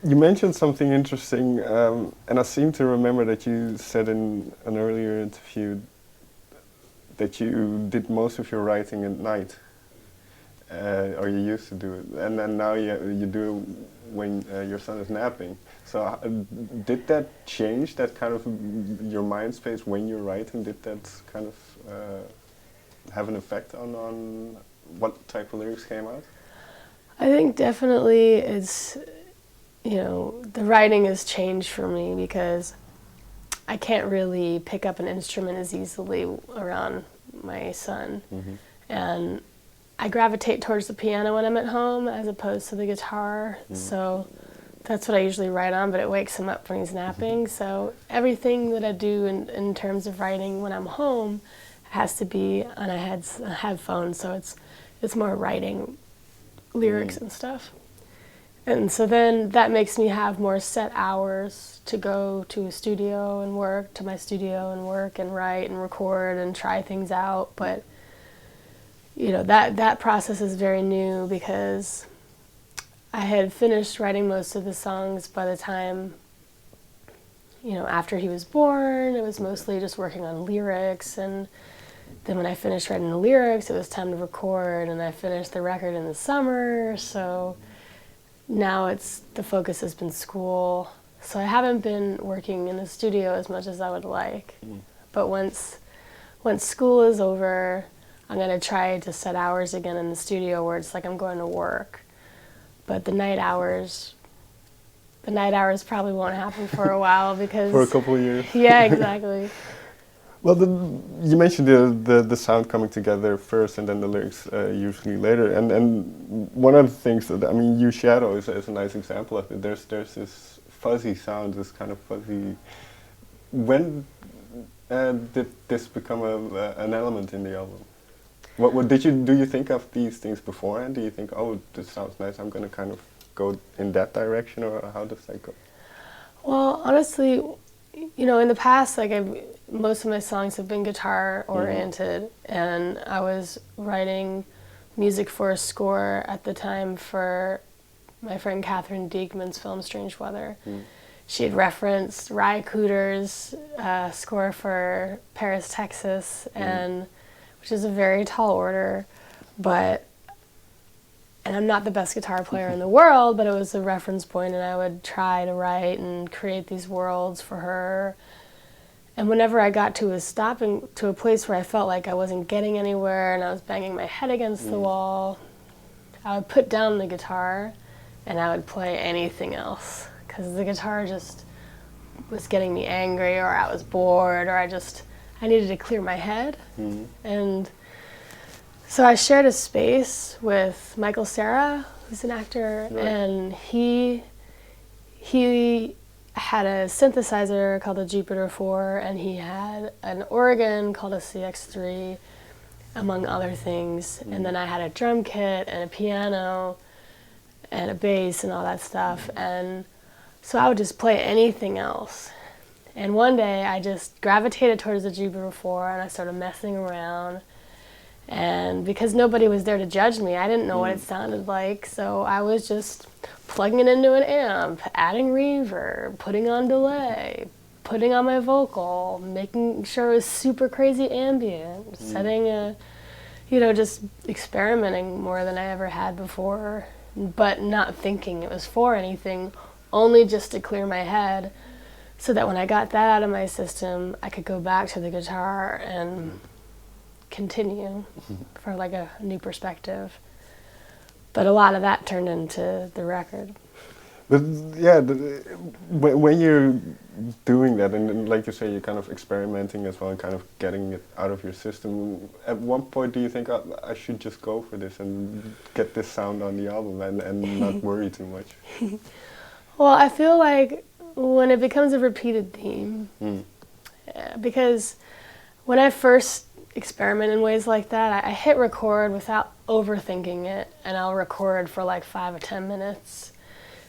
You mentioned something interesting, and I seem to remember that you said in an earlier interview that you did most of your writing at night, or you used to do it, and then now you do it when your son is napping. So did that change that kind of your mind space when you're writing? Did that kind of have an effect on what type of lyrics came out? I think definitely it's, the writing has changed for me because I can't really pick up an instrument as easily around my son. Mm-hmm. And I gravitate towards the piano when I'm at home as opposed to the guitar. Mm. So that's what I usually write on, but it wakes him up when he's napping. So everything that I do in terms of writing when I'm home has to be on a headphone. So it's more writing lyrics and stuff. And so then that makes me have more set hours to go to a studio and work, to my studio and work and write and record and try things out. But, that process is very new because I had finished writing most of the songs by the time, after he was born. It was mostly just working on lyrics. And then when I finished writing the lyrics, it was time to record. And I finished the record in the summer. So now the focus has been school. So I haven't been working in the studio as much as I would like. But once school is over, I'm going to try to set hours again in the studio where it's like I'm going to work. But the night hours probably won't happen for a while because... For a couple of years. Yeah, exactly. Well, you mentioned the sound coming together first and then the lyrics usually later. And one of the things that, You Shadow is a nice example of it. There's this fuzzy sound, this kind of fuzzy... When did this become an element in the album? What do you think of these things beforehand? Do you think, oh, this sounds nice, I'm going to kind of go in that direction, or how does that go? Well, honestly, in the past, most of my songs have been guitar oriented, and I was writing music for a score at the time for my friend Catherine Diekman's film Strange Weather. She had referenced Ry Cooder's score for Paris, Texas, and which is a very tall order, and I'm not the best guitar player in the world, but it was a reference point, and I would try to write and create these worlds for her. And whenever I got to a place where I felt like I wasn't getting anywhere and I was banging my head against the wall, I would put down the guitar and I would play anything else, because the guitar just was getting me angry, or I was bored, or I needed to clear my head. And so I shared a space with Michael Cera, who's an actor, and he had a synthesizer called a Jupiter 4, and he had an organ called a CX3, among other things. And then I had a drum kit and a piano and a bass and all that stuff. And so I would just play anything else. And one day I just gravitated towards the Jupiter 4 and I started messing around. And because nobody was there to judge me, I didn't know what it sounded like. So I was just plugging it into an amp, adding reverb, putting on delay, putting on my vocal, making sure it was super crazy ambient, setting just experimenting more than I ever had before, but not thinking it was for anything, only just to clear my head, so that when I got that out of my system, I could go back to the guitar and continue for like a new perspective. But a lot of that turned into the record. But yeah, when you're doing that, and like you say, you're kind of experimenting as well and kind of getting it out of your system, at one point do you think, oh, I should just go for this and get this sound on the album and not worry too much? Well, I feel like when it becomes a repeated theme, because when I first experiment in ways like that, I hit record without overthinking it, and I'll record for like 5 or 10 minutes.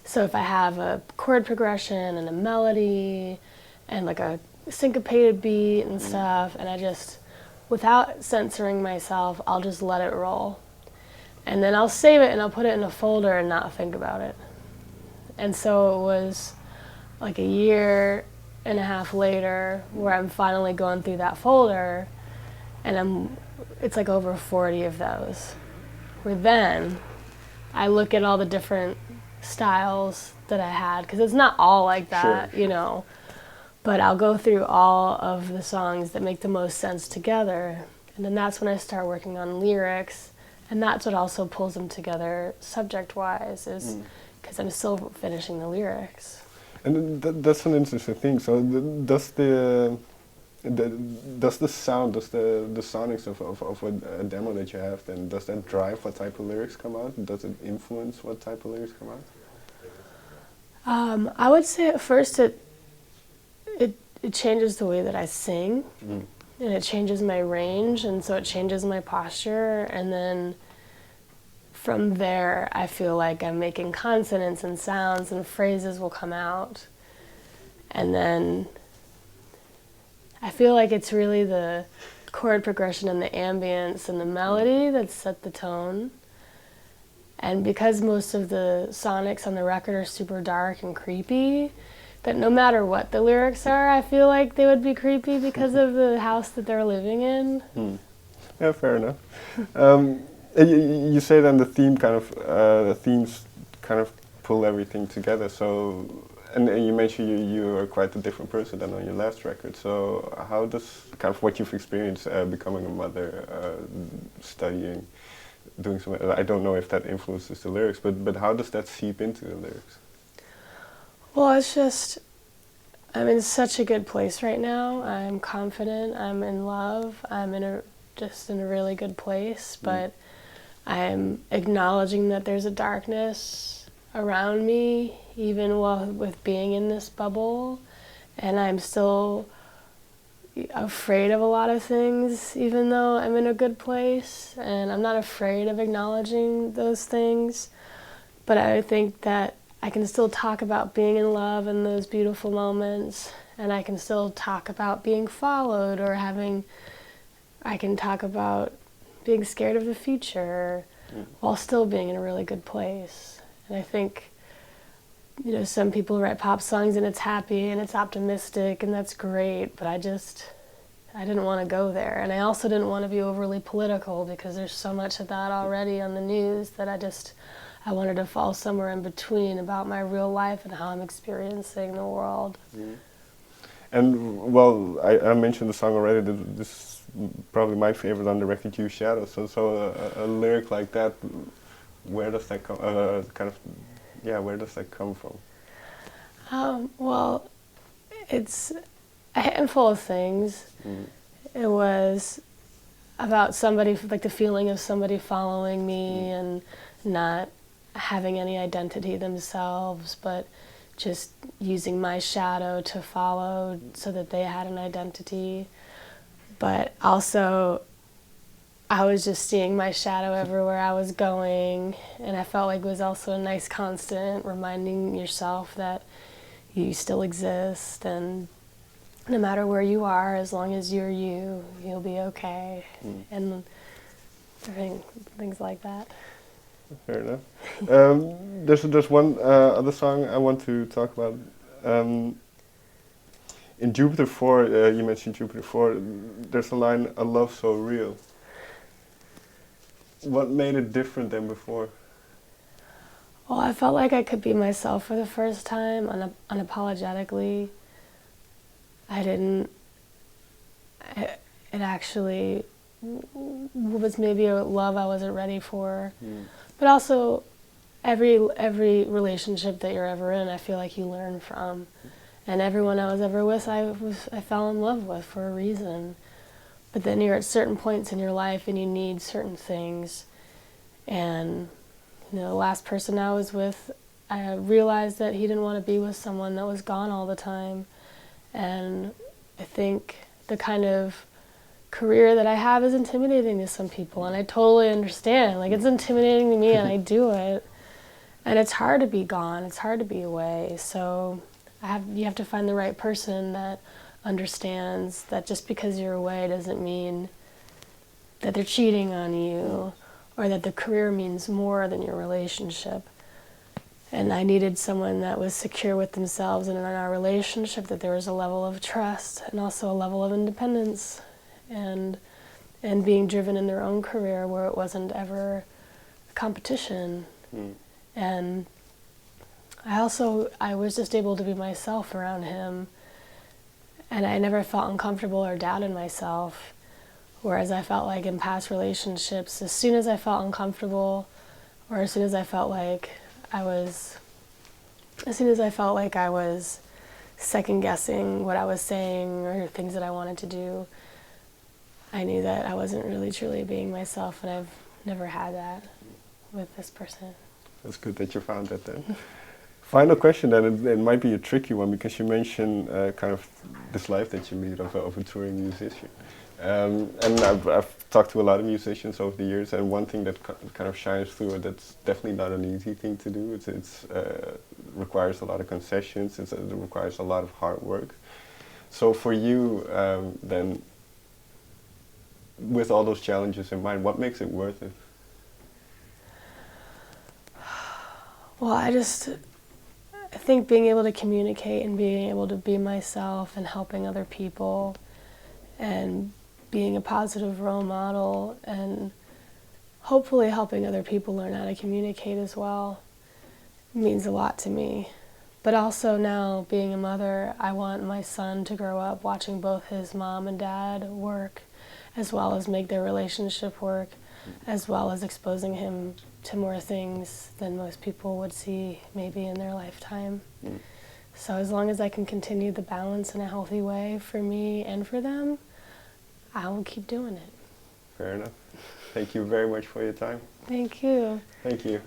So if I have a chord progression and a melody and like a syncopated beat and stuff, and I just, without censoring myself, I'll just let it roll. And then I'll save it and I'll put it in a folder and not think about it. And so it was like a year and a half later where I'm finally going through that folder, and it's like over 40 of those. Where then I look at all the different styles that I had, because it's not all like that, Sure. you know, but I'll go through all of the songs that make the most sense together, and then that's when I start working on lyrics, and that's what also pulls them together subject-wise, is because I'm still finishing the lyrics. And that's an interesting thing. So does the sound, does the sonics of a demo that you have, then does that drive what type of lyrics come out? Does it influence what type of lyrics come out? I would say at first it changes the way that I sing, and it changes my range, and so it changes my posture, and then from there I feel like I'm making consonants and sounds and phrases will come out, and then I feel like it's really the chord progression and the ambience and the melody that set the tone. And because most of the sonics on the record are super dark and creepy, that no matter what the lyrics are, I feel like they would be creepy because of the house that they're living in. Yeah, fair enough. You say then the themes kind of pull everything together. So, and you mentioned you are quite a different person than on your last record. So, how does kind of what you've experienced becoming a mother, studying, doing some, I don't know if that influences the lyrics, but how does that seep into the lyrics? Well, it's just, I'm in such a good place right now. I'm confident, I'm in love, I'm just in a really good place, but I'm acknowledging that there's a darkness around me, even with being in this bubble, and I'm still afraid of a lot of things, even though I'm in a good place, and I'm not afraid of acknowledging those things, but I think that I can still talk about being in love and those beautiful moments, and I can still talk about being followed, or I can talk about being scared of the future while still being in a really good place. And I think, you know, some people write pop songs and it's happy and it's optimistic and that's great, but I didn't want to go there. And I also didn't want to be overly political because there's so much of that already on the news that I wanted to fall somewhere in between about my real life and how I'm experiencing the world. And well, I mentioned the song already. This is probably my favorite on the record, "You Shadow." So a lyric like that, where does that come? Where does that come from? Well, it's a handful of things. It was about somebody, like the feeling of somebody following me and not having any identity themselves, but just using my shadow to follow so that they had an identity. But also, I was just seeing my shadow everywhere I was going, and I felt like it was also a nice constant reminding yourself that you still exist, and no matter where you are, as long as you're you, you'll be okay, and things like that. Fair enough. There's one other song I want to talk about. In Jupiter 4, you mentioned Jupiter 4, there's a line, "A love so real." What made it different than before? Well, I felt like I could be myself for the first time, unapologetically. It actually was maybe a love I wasn't ready for. But also, every relationship that you're ever in, I feel like you learn from. And everyone I was ever with, I fell in love with for a reason. But then you're at certain points in your life and you need certain things. And the last person I was with, I realized that he didn't want to be with someone that was gone all the time. And I think the kind of career that I have is intimidating to some people, and I totally understand. Like, it's intimidating to me, and I do it. And it's hard to be gone. It's hard to be away. So you have to find the right person that understands that just because you're away doesn't mean that they're cheating on you, or that the career means more than your relationship. And I needed someone that was secure with themselves and in our relationship, that there was a level of trust and also a level of independence and being driven in their own career where it wasn't ever a competition. And I was just able to be myself around him, and I never felt uncomfortable or doubted myself. Whereas I felt like in past relationships, as soon as I felt uncomfortable, or as soon as I felt like I was second guessing what I was saying or things that I wanted to do, I knew that I wasn't really truly being myself, and I've never had that with this person. That's good that you found that then. Final question then, it might be a tricky one, because you mentioned kind of this life that you lead of a touring musician. And I've talked to a lot of musicians over the years, and one thing that kind of shines through, that's definitely not an easy thing to do. It requires a lot of concessions, it requires a lot of hard work. So for you, then, with all those challenges in mind, what makes it worth it? Well, I think being able to communicate and being able to be myself and helping other people and being a positive role model and hopefully helping other people learn how to communicate as well means a lot to me. But also now, being a mother, I want my son to grow up watching both his mom and dad work, as well as make their relationship work, as well as exposing him to more things than most people would see maybe in their lifetime. So as long as I can continue the balance in a healthy way for me and for them, I will keep doing it. Fair enough. Thank you very much for your time. Thank you. Thank you.